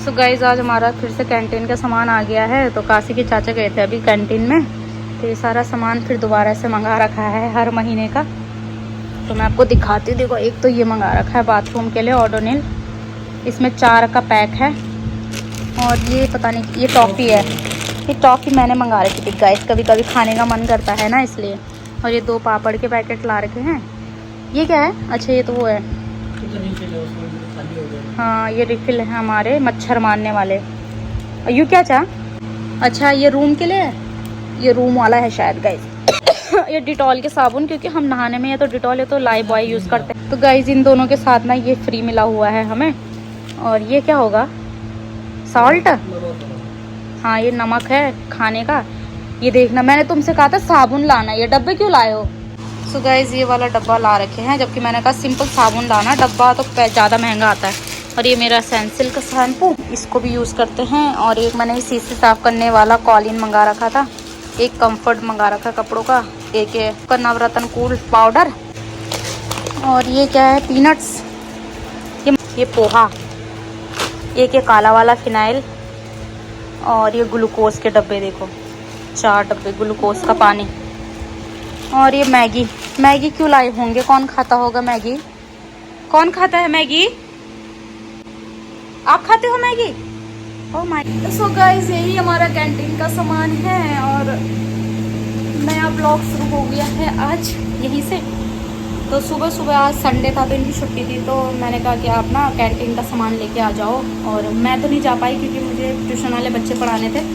So guys आज हमारा फिर से कैंटीन का सामान आ गया है। तो काशी के चाचा गए थे अभी कैंटीन में, तो ये सारा सामान फिर दोबारा से मंगा रखा है हर महीने का। तो मैं आपको दिखाती हूँ। देखो, एक तो ये मंगा रखा है बाथरूम के लिए ओडोनिल, इसमें 4 का पैक है। और ये पता नहीं, ये टॉफ़ी है। ये टॉफ़ी मैंने मंगा रखी थी गाइस, कभी कभी खाने का मन करता है ना, इसलिए। और ये 2 पापड़ के पैकेट ला रखे हैं। ये क्या है? अच्छा, ये तो वो है, हाँ ये रिफिल है हमारे मच्छर मारने वाले। यू क्या चाह? अच्छा, ये रूम के लिए, ये रूम वाला है शायद गाइस। ये डिटॉल के साबुन, क्योंकि हम नहाने में या तो डिटॉल या तो लाइफ बॉय यूज़ करते हैं। तो गाइस इन दोनों के साथ ना ये फ्री मिला हुआ है हमें। और ये क्या होगा? सॉल्ट, हाँ ये नमक है खाने का। ये देखना, मैंने तुमसे कहा था साबुन लाना, ये डब्बे क्यों लाए हो? सो गाइस ये वाला डब्बा ला रखे हैं, जबकि मैंने कहा सिंपल साबुन लाना, डब्बा तो ज़्यादा महंगा आता है। और ये मेरा सैनसिल्क का शैम्पू, इसको भी यूज़ करते हैं। और एक मैंने शीशे साफ़ करने वाला कॉलिन मंगा रखा था। एक कंफर्ट मंगा रखा कपड़ों का। एक है नवरत्न कूल पाउडर। और ये क्या है? पीनट्स, ये पोहा। एक ये काला वाला फिनाइल। और ये ग्लूकोज के डब्बे, देखो 4 डब्बे ग्लूकोज का पानी। और ये मैगी। मैगी क्यों लाए होंगे? कौन खाता होगा मैगी? कौन खाता है मैगी? आप खाते हो Maggi? Oh my. So guys यही हमारा कैंटीन का सामान है। और नया ब्लॉग शुरू हो गया है आज यहीं से। तो सुबह सुबह, आज संडे था तो इनकी छुट्टी थी, तो मैंने कहा कि आप ना कैंटीन का सामान लेके आ जाओ। और मैं तो नहीं जा पाई क्योंकि मुझे ट्यूशन वाले बच्चे पढ़ाने थे।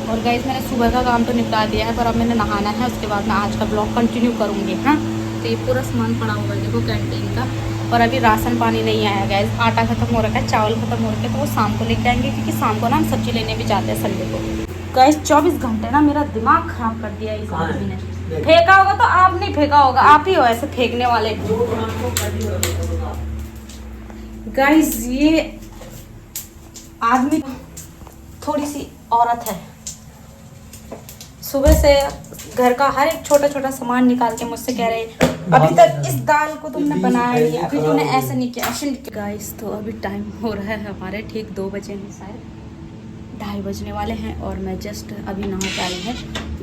और गाइस मैंने सुबह का काम तो निपटा दिया है, पर अब मैंने नहाना है, उसके बाद मैं आज का ब्लॉग कंटिन्यू करूँगी। हाँ, तो ये पूरा सामान पड़ा हुआ है देखो कैंटीन का। और अभी राशन पानी नहीं आया गाइस, आटा खत्म हो रखा है, चावल खत्म हो रखे, तो वो शाम को लेके आएंगे, क्योंकि शाम को ना हम सब्जी लेने भी जाते हैं संडे को। गाइस 24 घंटे ना मेरा दिमाग खराब कर दिया इस आदमी ने। फेंका होगा तो आप नहीं फेंका होगा, आप ही हो ऐसे फेंकने वाले। गाइस ये आदमी थोड़ी सी औरत है, सुबह से घर का हर एक छोटा छोटा सामान निकाल के मुझसे कह रहे अभी तक इस दाल को तुमने बनाया नहीं, अभी तुमने ऐसे नहीं किया, ऐसे नहीं किया। गाइस तो अभी टाइम हो रहा है हमारे ठीक 2 बजे हैं, शायद 2:30 बजने वाले हैं। और मैं जस्ट अभी नहा के आई है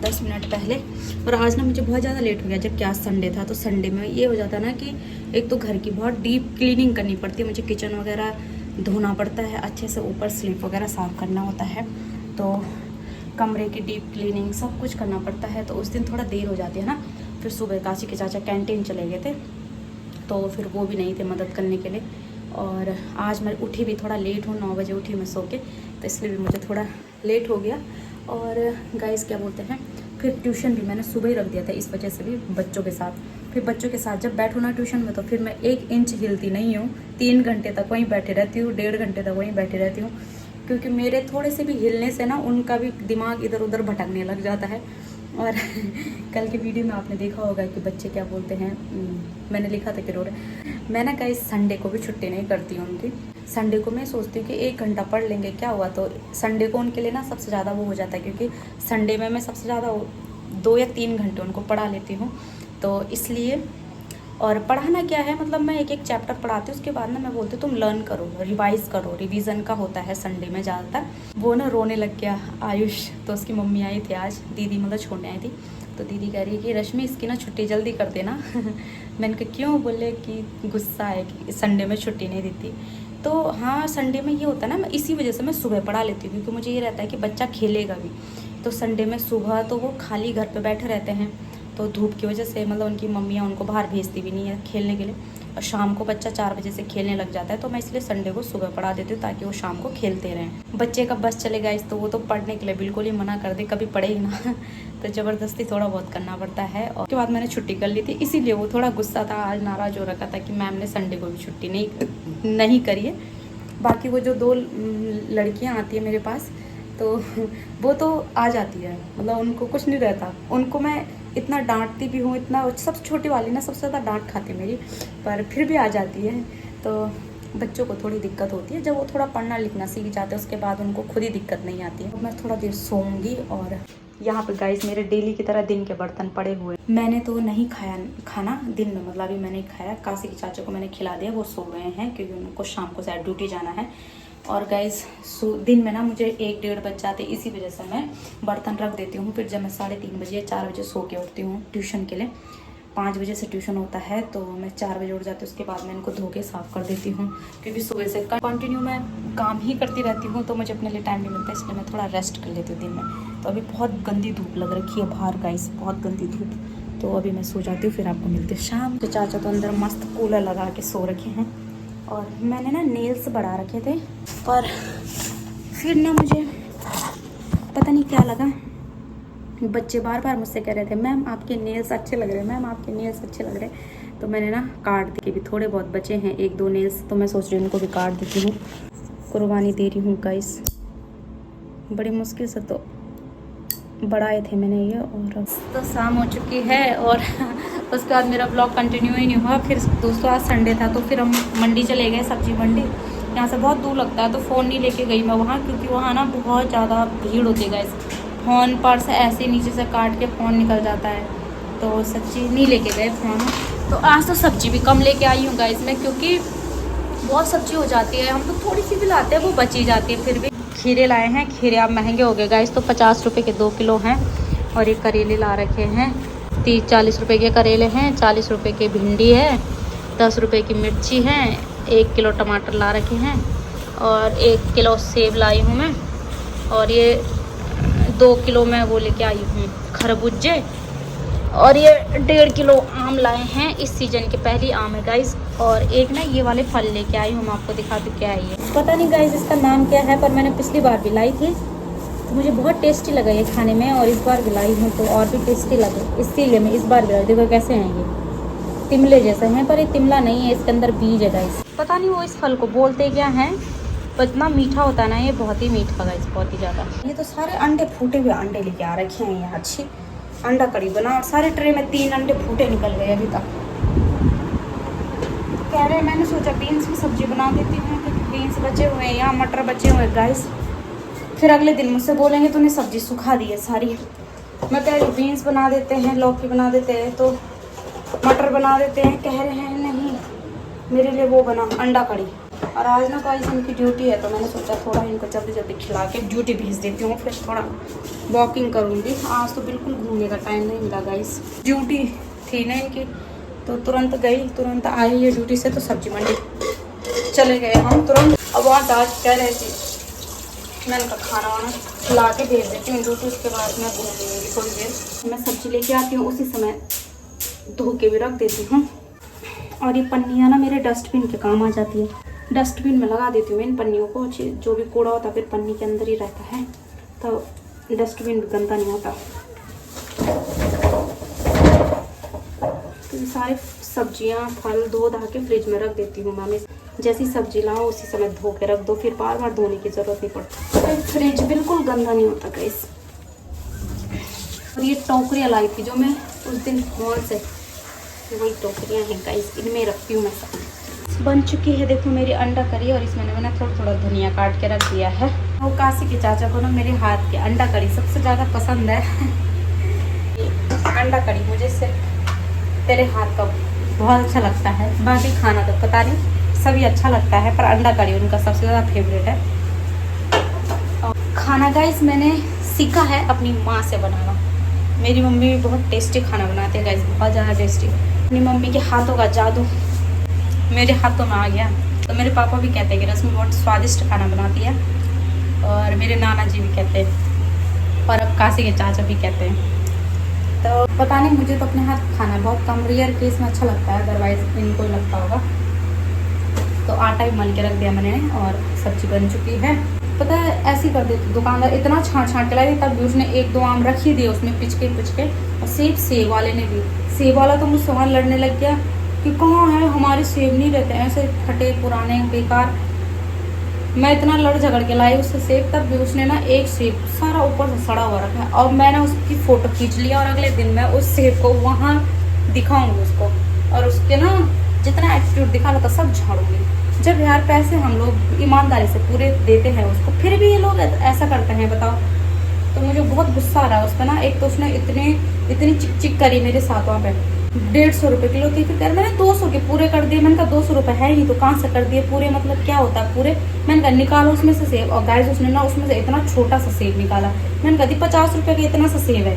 10 मिनट पहले। और आज ना मुझे बहुत ज़्यादा लेट हो गया, जबकि आज संडे था। तो संडे में ये हो जाता है ना कि एक तो घर की बहुत डीप क्लीनिंग करनी पड़ती है मुझे, किचन वगैरह धोना पड़ता है अच्छे से, ऊपर स्लीप वगैरह साफ़ करना होता है, तो कमरे की डीप क्लीनिंग सब कुछ करना पड़ता है। तो उस दिन थोड़ा देर हो जाती है ना। फिर सुबह काशी के चाचा कैंटीन चले गए थे, तो फिर वो भी नहीं थे मदद करने के लिए। और आज मैं उठी भी थोड़ा लेट हूँ, 9 बजे उठी मैं सो के, तो इसलिए भी मुझे थोड़ा लेट हो गया। और गाइस क्या बोलते हैं, फिर ट्यूशन भी मैंने सुबह ही रख दिया था, इस वजह से भी बच्चों के साथ। फिर बच्चों के साथ जब बैठूँ ना ट्यूशन में, तो फिर मैं 1 इंच हिलती नहीं हूँ। 3 घंटे तक वहीं बैठी रहती हूँ, 1.5 घंटे तक वहीं बैठी रहती हूँ, क्योंकि मेरे थोड़े से भी हिलने से ना उनका भी दिमाग इधर उधर भटकने लग जाता है। और कल के वीडियो में आपने देखा होगा कि बच्चे क्या बोलते हैं, मैंने लिखा था कि रो रहे। मैं ना कहीं संडे को भी छुट्टी नहीं करती हूँ उनकी। संडे को मैं सोचती हूँ कि 1 घंटा पढ़ लेंगे, क्या हुआ। तो संडे को उनके लिए ना सबसे ज़्यादा वो हो जाता है, क्योंकि संडे में मैं सबसे ज़्यादा 2 या 3 घंटे उनको पढ़ा लेती हूँ, तो इसलिए। और पढ़ाना क्या है, मतलब मैं एक एक चैप्टर पढ़ाती हूँ, उसके बाद ना मैं बोलती हूँ तुम लर्न करो, रिवाइज करो। रिवीजन का होता है संडे में ज़्यादातर। वो ना रोने लग गया आयुष, तो उसकी मम्मी आई थी आज, दीदी मतलब छोड़ने आई थी। तो दीदी कह रही है कि रश्मि इसकी ना छुट्टी जल्दी कर देना। मैंने कहा क्यों? बोले कि गुस्सा है कि संडे में छुट्टी नहीं देती। तो हाँ, संडे में ये होता है ना, इसी वजह से मैं सुबह पढ़ा लेती हूँ, क्योंकि मुझे ये रहता है कि बच्चा खेलेगा भी। तो संडे में सुबह तो वो खाली घर पे बैठे रहते हैं, तो धूप की वजह से मतलब उनकी मम्मियाँ उनको बाहर भेजती भी नहीं है खेलने के लिए। और शाम को बच्चा 4 बजे से खेलने लग जाता है, तो मैं इसलिए संडे को सुबह पढ़ा देती हूँ, ताकि वो शाम को खेलते रहें। बच्चे का बस चलेगा इस, तो वो तो पढ़ने के लिए बिल्कुल ही मना कर दे, कभी पढ़े ही ना। तो ज़बरदस्ती थोड़ा बहुत करना पड़ता है। और उसके बाद मैंने छुट्टी कर ली थी, इसीलिए वो थोड़ा गुस्सा था, आज नाराज़ हो रखा था कि मैम ने संडे को भी छुट्टी नहीं करी है। बाकी वो जो 2 लड़कियाँ आती है मेरे पास, तो वो तो आ जाती है, मतलब उनको कुछ नहीं रहता। उनको मैं इतना डांटती भी हूँ, इतना, सबसे छोटी वाली ना सबसे ज़्यादा डांट खाती मेरी, पर फिर भी आ जाती है। तो बच्चों को थोड़ी दिक्कत होती है, जब वो थोड़ा पढ़ना लिखना सीख जाते हैं उसके बाद उनको खुद ही दिक्कत नहीं आती है। मैं थोड़ा देर सोऊंगी। और यहाँ पे गाइस मेरे डेली की तरह दिन के बर्तन पड़े हुए। मैंने तो नहीं खाया खाना दिन में, मतलब अभी मैंने खाया। काशी के चाचा को मैंने खिला दिया, वो सो गए हैं क्योंकि उनको शाम को शायद ड्यूटी जाना है। और गाइस दिन में ना मुझे 1-1:30 बज जाते, इसी वजह से मैं बर्तन रख देती हूँ। फिर जब मैं 3:30 बजे 4 बजे सो के उठती हूँ ट्यूशन के लिए, 5 बजे से ट्यूशन होता है, तो मैं 4 बजे उठ जाती हूँ। उसके बाद मैं इनको धो के साफ़ कर देती हूँ, क्योंकि सुबह से कंटिन्यू मैं काम ही करती रहती हूँ, तो मुझे अपने लिए टाइम नहीं मिलता, इसलिए मैं थोड़ा रेस्ट कर लेती हूँ दिन में। तो अभी बहुत गंदी धूप लग रखी है बाहर गाइस, बहुत गंदी धूप। तो अभी मैं सो जाती हूँ, फिर आपको मिलती हूँ शाम। तो चाचा तो अंदर मस्त कूलर लगा के सो रखे हैं, और मैंने ना नेल्स बढ़ा रखे थे, पर फिर ना मुझे पता नहीं क्या लगा, बच्चे बार बार मुझसे कह रहे थे मैम आपके नेल्स अच्छे लग रहे हैं, मैम आपके नेल्स अच्छे लग रहे हैं। तो मैंने ना काट दिए, भी थोड़े बहुत बचे हैं 1-2 नेल्स, तो मैं सोच रही हूँ उनको भी काट देती हूँ। कुर्बानी दे रही हूँ गाइस, बड़ी मुश्किल से तो बढ़ाए थे मैंने ये। और तो शाम हो चुकी है, और उसके बाद मेरा ब्लॉग कंटिन्यू ही नहीं हुआ। फिर दोस्तों आज संडे था, तो फिर हम मंडी चले गए, सब्जी मंडी। यहाँ से बहुत दूर लगता है, तो फ़ोन नहीं लेके गई मैं वहाँ, क्योंकि वहाँ ना बहुत ज़्यादा भीड़ होती है गाइस। फ़ोन पर्स ऐसे नीचे से काट के फ़ोन निकल जाता है, तो सच्ची नहीं लेके गए फ़ोन। तो आज तो सब्जी भी कम लेके आई हूँ गाइस मैं, क्योंकि बहुत सब्जी हो जाती है, हम तो थोड़ी सी भी लाते हैं वो बची जाती है। फिर भी खीरे लाए हैं, खीरे अब महंगे हो गए गाइस, तो 50 रुपये के 2 किलो हैं। और ये करेले ला रखे हैं, 30-40 रुपये के करेले हैं, 40 रुपये की भिंडी है, 10 रुपये की मिर्ची है, 1 किलो टमाटर ला रखे हैं, और 1 किलो सेब लाई हूँ मैं, और ये 2 किलो मैं वो लेके आई हूँ खरबूजे, और ये 1.5 किलो आम लाए हैं, इस सीज़न के पहली आम है गाइस। और एक ना ये वाले फल लेके आई हूँ, मैं आपको दिखा दूँ क्या है ये, पता नहीं गाइस इसका नाम क्या है, पर मैंने पिछली बार भी लाई थी, तो मुझे बहुत टेस्टी लगा ये खाने में, और इस बार भी लाई हूँ तो और भी टेस्टी लगे, इसीलिए मैं इस बार भी लाई। देखो कैसे हैं ये, तिमले जैसे हैं, पर ये तिमला नहीं है, इसके अंदर बीज है गाइस। पता नहीं वो इस फल को बोलते क्या हैं, पर इतना मीठा होता है ना ये, बहुत ही मीठा गाइस, बहुत ही ज़्यादा। ये तो सारे अंडे फूटे हुए अंडे लेके आ रखे हैं, ये अच्छी अंडा कड़ी बना, और सारे ट्रे में 3 अंडे फूटे निकल गए अभी तक। कह रहे हैं, मैंने सोचा बीन्स की सब्जी बना देती हूँ, क्योंकि बीन्स बचे हुए हैं, यहाँ मटर बचे हुए हैं गाइस। फिर अगले दिन मुझसे बोलेंगे तूने सब्जी सुखा दी है सारी। मैं कह रही बीन्स बना देते हैं, लौकी बना देते हैं, तो मटर बना देते हैं। कह रहे हैं नहीं मेरे लिए वो बना अंडा कड़ी। और आज ना गाइस इनकी ड्यूटी है, तो मैंने सोचा थोड़ा इनको जल्दी जल्दी खिला के ड्यूटी भेज देती हूँ, फिर थोड़ा वॉकिंग करूँगी। आज तो बिल्कुल घूमने का टाइम नहीं मिला गाइस, ड्यूटी थी ना इनकी, तो तुरंत गई, तुरंत आई ये ड्यूटी से, तो सब्जी मंडी चले गए हम तुरंत। अब वहाँ आज कह रहे थे मैं इनका खाना वाना खिला के भेज देती हूँ ड्यूटी, उसके बाद मैं घूम लूँगी थोड़ी देर। मैं सब्जी लेके आती हूँ, उसी समय धो के भी रख देती हूँ। और ये पन्नियाँ ना मेरे डस्टबिन के काम आ जाती है, डस्टबिन में लगा देती हूँ इन पन्नियों को, जो भी कूड़ा होता है फिर पन्नी के अंदर ही रहता है, तो डस्टबिन भी गंदा नहीं होता। तो सारे सब्जियां फल धो धा के फ्रिज में रख देती हूँ मैं, जैसी सब्जी लाओ उसी समय धो के रख दो, फिर बार बार धोने की ज़रूरत नहीं पड़ती, तो फ्रिज बिल्कुल गंदा नहीं होता गाइस। और ये टोकरियाँ लाई थी जो मैं उस दिन मॉल से, वही टोकरियाँ हैं गाइस, इनमें रखती हूँ मैं सब। बन चुकी है देखो मेरी अंडा करी, और इसमें मैंने थोड़ा थोड़ा धनिया काट के रख दिया है। वो काशी के चाचा को ना मेरे हाथ के अंडा करी सबसे ज़्यादा पसंद है। अंडा करी मुझे सिर्फ तेरे हाथ का बहुत अच्छा लगता है, बाकी खाना तो पता नहीं सभी अच्छा लगता है, पर अंडा करी उनका सबसे ज़्यादा फेवरेट है। और खाना गाइस मैंने सीखा है अपनी माँ से बनाना, मेरी मम्मी भी बहुत टेस्टी खाना बनाते हैं गाइस, बहुत ज़्यादा टेस्टी। अपनी मम्मी के हाथों का जादू मेरे हाथों में आ गया, तो मेरे पापा भी कहते हैं कि रश्मि बहुत स्वादिष्ट खाना बनाती है, और मेरे नाना जी भी कहते हैं, और अब काशी के चाचा भी कहते हैं। तो पता नहीं मुझे तो अपने हाथ खाना बहुत कम, रेयर केस में अच्छा लगता है, अदरवाइज इनको ही लगता होगा। तो आटा भी मल के रख दिया मैंने, और सब्जी बन चुकी है। पता है ऐसे ही कर देती दुकानदार, इतना छाँट के लाई, तब भी उसने 1-2 आम रख ही दिए उसमें पिचके। और सेब वाले ने भी, सेब वाला तो मुझसे वहाँ लड़ने लग गया कि कहाँ है हमारे सेब नहीं रहते हैं, ऐसे फटे पुराने बेकार। मैं इतना लड़ झगड़ के लाई उससे सेब, तब भी उसने ना एक सेब सारा ऊपर से सड़ा हुआ रखा है, और मैंने उसकी फ़ोटो खींच लिया, और अगले दिन मैं उस सेब को वहाँ दिखाऊंगी उसको, और उसके ना जितना एटीट्यूड दिखा रहा था सब झाड़ूंगी। जब यार पैसे हम लोग ईमानदारी से पूरे देते हैं उसको, फिर भी ये लोग ऐसा करते हैं बताओ। तो मुझे बहुत गुस्सा आ रहा है उस पर ना, एक तो उसने इतनी चिक चिक करी मेरे साथ वहाँ पे, 150 रुपये किलो थी। फिर मैंने 200 के पूरे कर दिए। मैंने कहा 200 रुपये है ही तो कहाँ से कर दिए पूरे, मतलब क्या होता है पूरे। मैंने कहा निकालो उसमें से सेब। और गाइस उसने ना उसमें से इतना छोटा सा सेब निकाला। मैंने कहा 50 रुपये का इतना सा सेब है।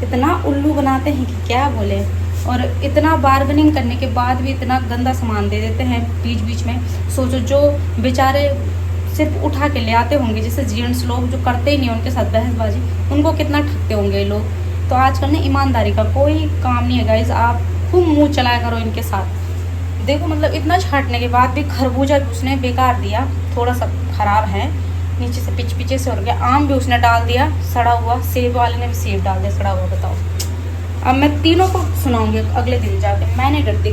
इतना उल्लू बनाते हैं कि क्या बोले। और इतना बार्गेनिंग करने के बाद भी इतना गंदा सामान दे देते हैं बीच बीच में। सोचो जो बेचारे सिर्फ उठा के ले आते होंगे, जैसे जेंट्स लोग जो करते ही नहीं उनके साथ बहसबाजी, उनको कितना ठगते होंगे ये लोग। तो आजकल ना ईमानदारी का कोई काम नहीं है गाइज। आप खूब मुंह चलाया करो इनके साथ। देखो मतलब इतना छाटने के बाद भी खरबूजा भी उसने बेकार दिया, थोड़ा सा खराब है, नीचे से पिच से हो गया। आम भी उसने डाल दिया सड़ा हुआ, सेब वाले ने भी सेब डाल दिया सड़ा हुआ। बताओ अब मैं तीनों को सुनाऊंगी अगले दिन जाके। मैं नहीं डरती।